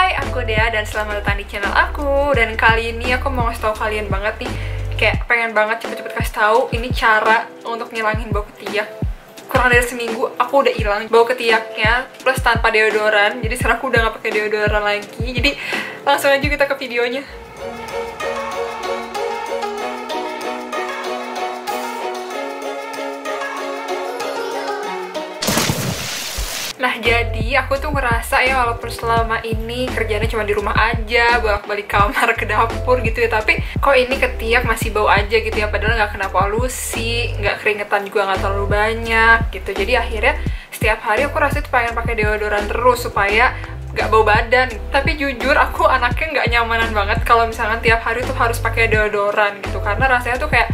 Hai, aku Dea dan selamat datang di channel aku. Dan kali ini aku mau ngasih tahu kalian banget nih, kayak pengen banget cepet-cepet kasih tahu ini cara untuk ngilangin bau ketiak. Kurang dari seminggu aku udah hilang bau ketiaknya plus tanpa deodoran. Jadi sekarang aku udah gak pakai deodoran lagi. Jadi langsung aja kita ke videonya. Nah, jadi aku tuh ngerasa ya walaupun selama ini kerjanya cuma di rumah aja, bolak-balik kamar ke dapur gitu ya, tapi kok ini ketiak masih bau aja gitu ya, padahal nggak kena polusi, nggak keringetan juga nggak terlalu banyak gitu. Jadi akhirnya setiap hari aku rasa tuh pengen pakai deodoran terus supaya nggak bau badan. Tapi jujur aku anaknya nggak nyamanan banget kalau misalkan tiap hari tuh harus pakai deodoran gitu, karena rasanya tuh kayak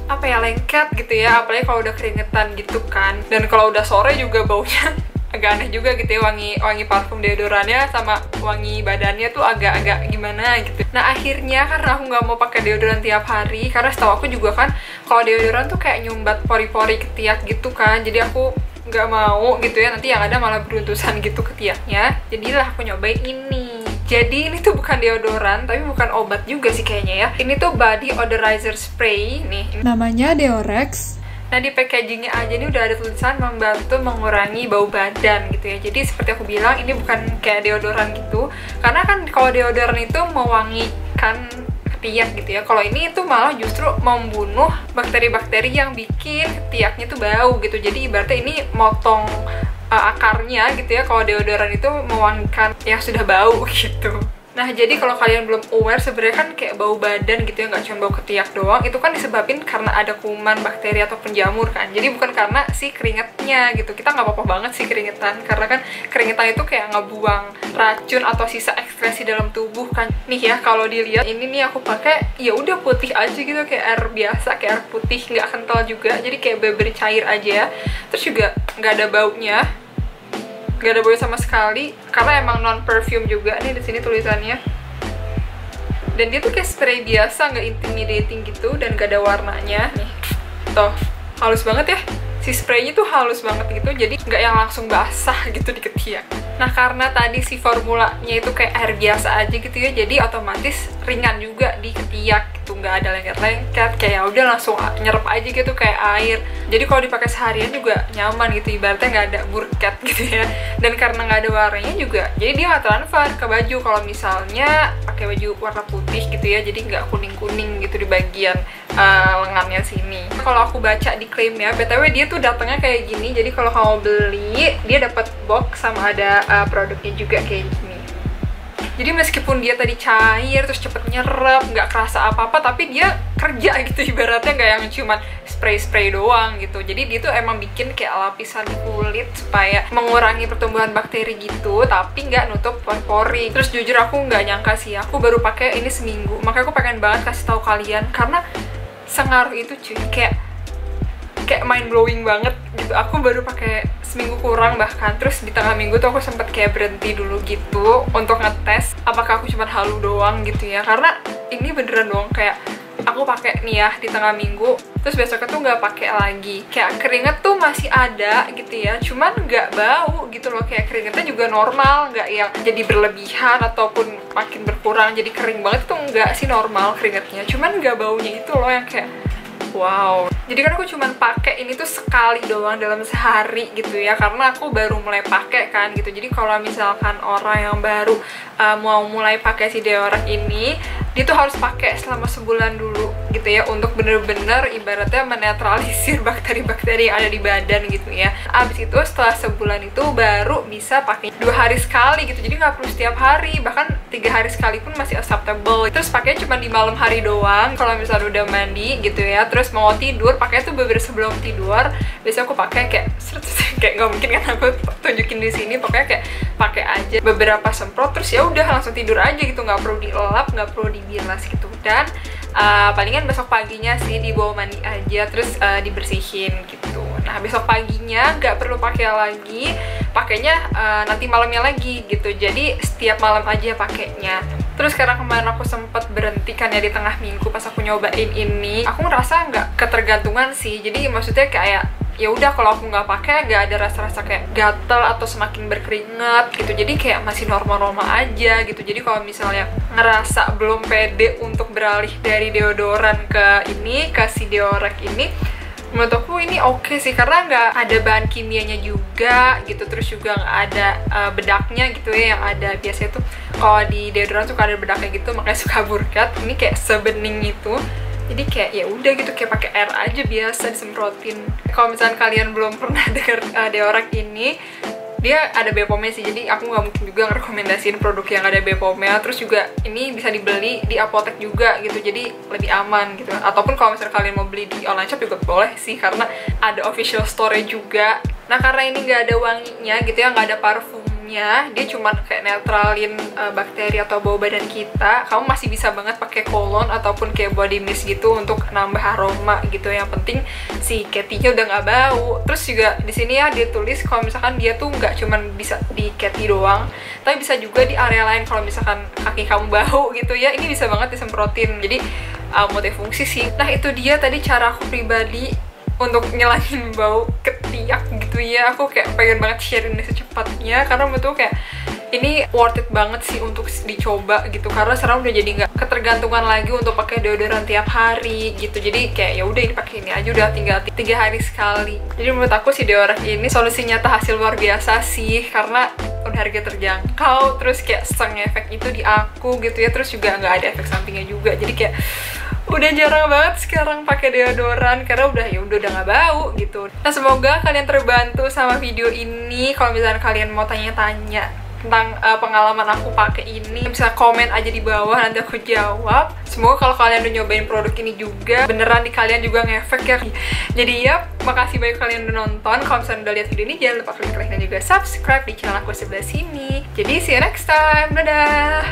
apa ya, lengket gitu ya, apalagi kalau udah keringetan gitu kan. Dan kalau udah sore juga baunya agak aneh juga gitu ya, wangi parfum deodorannya sama wangi badannya tuh agak-agak gimana gitu. Nah akhirnya karena aku nggak mau pakai deodoran tiap hari, karena setahu aku juga kan kalau deodoran tuh kayak nyumbat pori-pori ketiak gitu kan, jadi aku nggak mau gitu ya, nanti yang ada malah beruntusan gitu ketiaknya. Jadilah aku nyobain ini. Jadi ini tuh bukan deodoran, tapi bukan obat juga sih kayaknya ya. Ini tuh body odorizer spray nih. Namanya Deorex. Nah di packagingnya aja ini udah ada tulisan membantu mengurangi bau badan gitu ya. Jadi seperti aku bilang ini bukan kayak deodoran gitu, karena kan kalau deodoran itu mewangikan ketiak gitu ya. Kalau ini itu malah justru membunuh bakteri-bakteri yang bikin ketiaknya tuh bau gitu. Jadi ibaratnya ini motong akarnya gitu ya. Kalau deodoran itu mewangikan yang sudah bau gitu. Nah, jadi kalau kalian belum aware, sebenarnya kan kayak bau badan gitu ya, nggak cuma bau ketiak doang. Itu kan disebabin karena ada kuman, bakteri, atau penjamur kan. Jadi bukan karena si keringetnya gitu. Kita nggak apa-apa banget sih keringetan, karena kan keringetan itu kayak ngebuang racun atau sisa ekskresi dalam tubuh kan. Nih ya, kalau dilihat ini nih aku pakai, ya udah putih aja gitu, kayak air biasa, kayak air putih, nggak kental juga. Jadi kayak bener-bener cair aja. Terus juga nggak ada baunya. Gak ada bau sama sekali karena emang non perfume juga nih di sini tulisannya. Dan dia tuh kayak spray biasa, nggak intimidating gitu, dan gak ada warnanya nih. Tuh halus banget ya, si spraynya tuh halus banget gitu, jadi nggak yang langsung basah gitu di ketiak. Nah karena tadi si formulanya itu kayak air biasa aja gitu ya, jadi otomatis ringan juga di ketiak gitu, nggak ada lengket-lengket, kayak udah langsung nyerap aja gitu kayak air. Jadi kalau dipakai seharian juga nyaman gitu, ibaratnya nggak ada burket gitu ya. Dan karena nggak ada warnanya juga, jadi dia nggak transfer ke baju. Kalau misalnya pakai baju warna putih gitu ya, jadi nggak kuning-kuning gitu di bagian lengannya sini. Kalau aku baca di klaimnya, btw dia tuh datangnya kayak gini. Jadi kalau kamu beli, dia dapat box sama ada produknya juga kayak gini. Jadi meskipun dia tadi cair terus cepet nyerap, nggak kerasa apa-apa, tapi dia kerja gitu, ibaratnya nggak yang cuman spray-spray doang gitu. Jadi dia tuh emang bikin kayak lapisan kulit supaya mengurangi pertumbuhan bakteri gitu, tapi nggak nutup pori-pori. Terus jujur aku nggak nyangka sih, aku baru pakai ini seminggu, makanya aku pengen banget kasih tahu kalian karena sengaruh itu cuy, kayak mind blowing banget gitu. Aku baru pakai seminggu kurang bahkan, terus di tengah minggu tuh aku sempet kayak berhenti dulu gitu untuk ngetes apakah aku cuma halu doang gitu ya, karena ini beneran dong, kayak aku pakai nih ya di tengah minggu, terus besoknya tuh nggak pakai lagi. Kayak keringet tuh masih ada gitu ya, cuman nggak bau gitu loh, kayak keringetnya juga normal, nggak yang jadi berlebihan ataupun makin berkurang jadi kering banget, tuh nggak sih, normal keringetnya, cuman nggak baunya itu loh yang kayak wow. Jadi kan aku cuman pakai ini tuh sekali doang dalam sehari gitu ya, karena aku baru mulai pakai kan gitu. Jadi kalau misalkan orang yang baru mau mulai pakai si Deorex ini, dia tuh harus pakai selama sebulan dulu gitu ya, untuk bener-bener ibaratnya menetralisir bakteri-bakteri yang ada di badan gitu ya. Abis itu setelah sebulan itu baru bisa pakai 2 hari sekali gitu, jadi nggak perlu setiap hari, bahkan 3 hari sekali pun masih acceptable. Terus pakainya cuma di malam hari doang kalau misalnya udah mandi gitu ya, terus mau tidur pakainya tuh beberapa sebelum tidur. Biasanya aku pakai kayak kayak nggak mungkin kan aku tunjukin di sini, pokoknya kayak pakai aja beberapa semprot, terus ya udah langsung tidur aja gitu, nggak perlu dilap, nggak perlu dibilas gitu. Dan palingan besok paginya sih dibawa mandi aja, terus dibersihin gitu. Nah besok paginya nggak perlu pakai lagi, pakainya nanti malamnya lagi gitu. Jadi setiap malam aja pakainya. Terus karena kemarin aku sempat berhenti kan ya di tengah minggu pas aku nyobain ini, aku ngerasa nggak ketergantungan sih. Jadi maksudnya kayak ya udah kalau aku nggak pakai nggak ada rasa-rasa kayak gatel atau semakin berkeringat gitu, jadi kayak masih normal-normal aja gitu. Jadi kalau misalnya ngerasa belum pede untuk beralih dari deodoran ke si Deorek ini, menurut aku ini oke sih, karena nggak ada bahan kimianya juga gitu, terus juga nggak ada bedaknya gitu ya, yang ada biasanya tuh kalau di deodoran suka ada bedaknya gitu, makanya suka burkat. Ini kayak sebening itu, jadi kayak ya udah gitu, kayak pakai air aja biasa disemprotin. Kalau misalnya kalian belum pernah denger Deorek ini, dia ada BPOM-nya sih, jadi aku nggak mungkin juga ngerekomendasiin produk yang ada BPOM-nya. Terus juga ini bisa dibeli di apotek juga gitu, jadi lebih aman gitu. Ataupun kalau misalnya kalian mau beli di online shop juga boleh sih, karena ada official store juga. Nah karena ini nggak ada wanginya gitu ya, nggak ada parfumnya, dia cuma kayak netralin bakteri atau bau badan kita. Kamu masih bisa banget pakai cologne ataupun kayak body mist gitu untuk nambah aroma gitu. Yang penting si Cathy-nya udah nggak bau. Terus juga di sini ya dia tulis kalau misalkan dia tuh nggak cuma bisa di Cathy doang, tapi bisa juga di area lain. Kalau misalkan kaki kamu bau gitu ya, ini bisa banget disemprotin. Jadi multifungsi sih. Nah itu dia tadi cara aku pribadi untuk ngilangin bau ketiak gitu ya. Aku kayak pengen banget share ini secepatnya, karena betul kayak ini worth it banget sih untuk dicoba gitu, karena sekarang udah jadi nggak ketergantungan lagi untuk pakai deodoran tiap hari gitu. Jadi kayak ya udah ini pakai ini aja, udah tinggal 3 hari sekali. Jadi menurut aku si Deorek ini solusi nyata hasil luar biasa sih, karena udah harga terjangkau, terus kayak efek itu di aku gitu ya, terus juga nggak ada efek sampingnya juga. Jadi kayak udah jarang banget sekarang pakai deodoran, karena udah nggak bau gitu. Nah semoga kalian terbantu sama video ini. Kalau misalnya kalian mau tanya-tanya tentang pengalaman aku pakai ini, bisa komen aja di bawah, nanti aku jawab. Semoga kalau kalian udah nyobain produk ini juga beneran di kalian juga ngefek ya. Jadi ya, makasih banyak kalian udah nonton. Kalau misalnya udah lihat video ini, jangan lupa klik like dan juga subscribe di channel aku sebelah sini. Jadi see you next time, dadah.